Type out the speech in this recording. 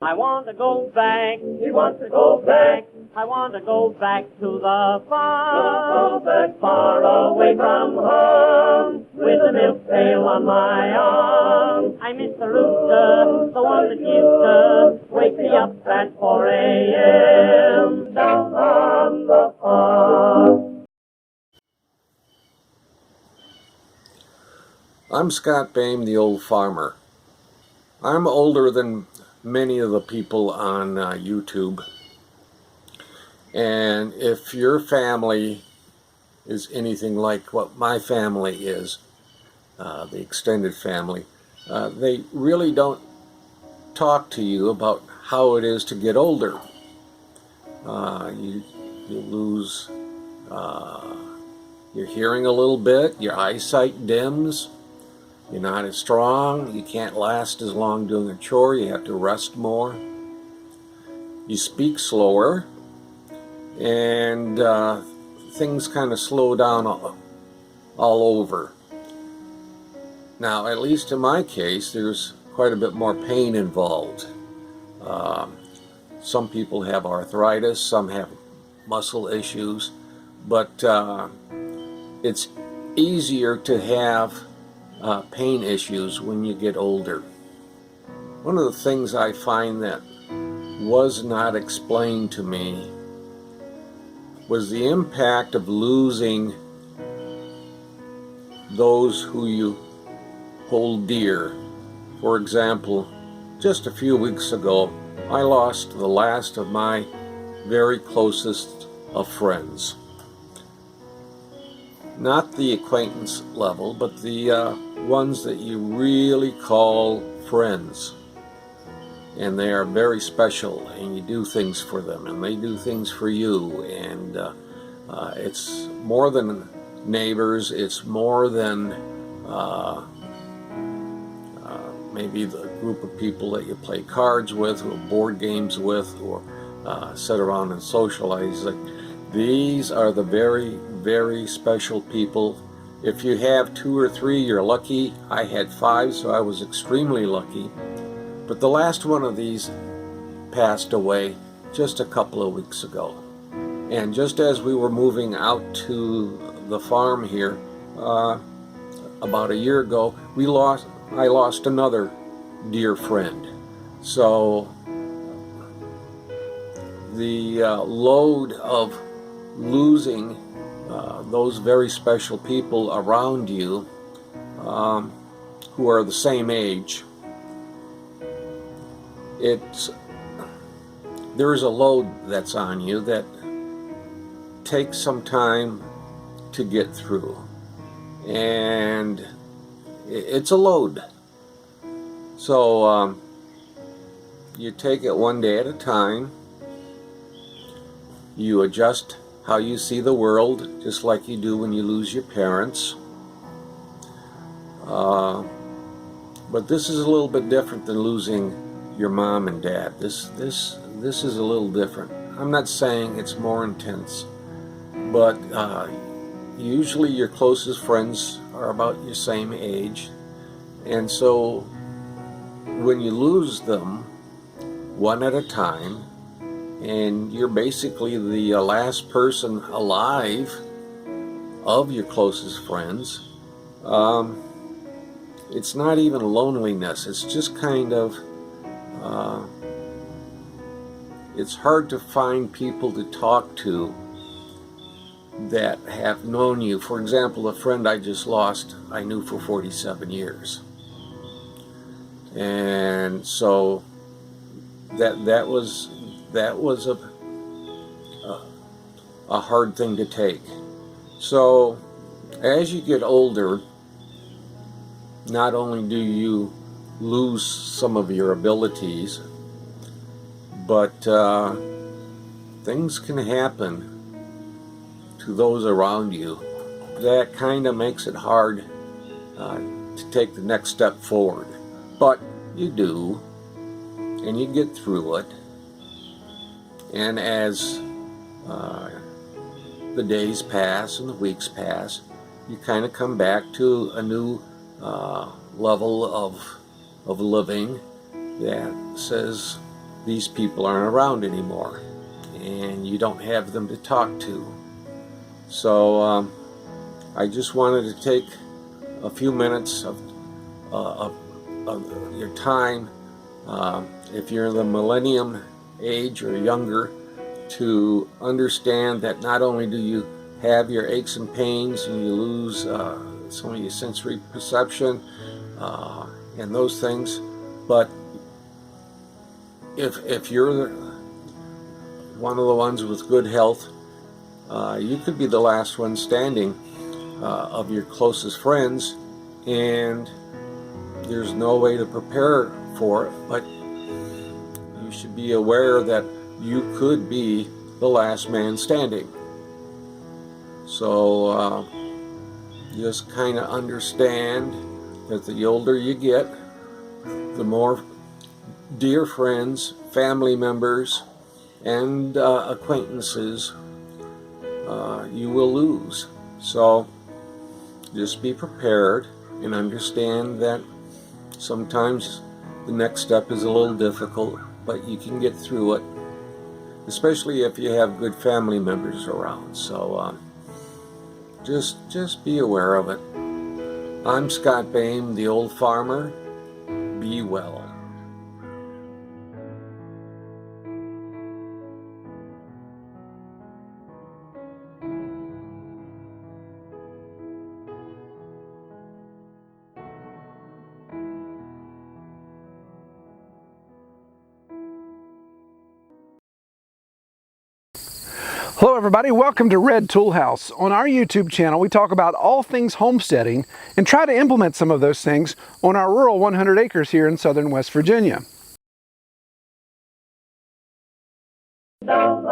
I want to go back. He wants to go back. I want to go back to the farm, far away from home, with a milk pail on my arm. I miss the rooster, the one that used to wake me up at 4 a.m. down on the farm. I'm Scott Boehm, the old farmer. I'm older than many of the people on YouTube. And if your family is anything like what my family is, the extended family, they really don't talk to you about how it is to get older. You lose your hearing a little bit, your eyesight dims, you're not as strong, you can't last as long doing a chore, you have to rest more, you speak slower, and things kind of slow down all over. Now, at least in my case, there's quite a bit more pain involved. Some people have arthritis, some have muscle issues, but it's easier to have pain issues when you get older. One of the things I find that was not explained to me was the impact of losing those who you hold dear. For example, just a few weeks ago, I lost the last of my very closest of friends. Not the acquaintance level, but the ones that you really call friends. And they are very special, and you do things for them, and they do things for you, and it's more than neighbors, it's more than maybe the group of people that you play cards with, or board games with, or sit around and socialize. These are the very, very special people. If you have 2 or 3, you're lucky. I had 5, so I was extremely lucky. But the last one of these passed away just a couple of weeks ago. And just as we were moving out to the farm here, about a year ago, I lost another dear friend. So the load of losing those very special people around you who are the same age, there is a load that's on you that takes some time to get through, and it's a load. So you take it one day at a time. You adjust how you see the world, just like you do when you lose your parents. But this is a little bit different than losing your mom and dad. This is a little different. I'm not saying it's more intense, but usually your closest friends are about your same age, and so when you lose them one at a time, and you're basically the last person alive of your closest friends, it's not even loneliness, it's just kind of it's hard to find people to talk to that have known you. For example, a friend I just lost, I knew for 47 years. And so that was a hard thing to take. So as you get older, not only do you lose some of your abilities, but things can happen to those around you that kind of makes it hard to take the next step forward. But you do, and you get through it. And as the days pass and the weeks pass, you kind of come back to a new level of living that says, these people aren't around anymore, and you don't have them to talk to. So I just wanted to take a few minutes of your time, if you're in the millennium age or younger, to understand that not only do you have your aches and pains and you lose some of your sensory perception and those things, but if you're one of the ones with good health, you could be the last one standing of your closest friends, and there's no way to prepare for it, but you should be aware that you could be the last man standing. So just kind of understand that the older you get, the more dear friends, family members, and acquaintances you will lose. So just be prepared and understand that sometimes the next step is a little difficult, but you can get through it, especially if you have good family members around. So just be aware of it. I'm Scott Boehm, the old farmer. Be well. Hello everybody, welcome to Red Tool House. On our YouTube channel we talk about all things homesteading and try to implement some of those things on our rural 100 acres here in southern West Virginia. Down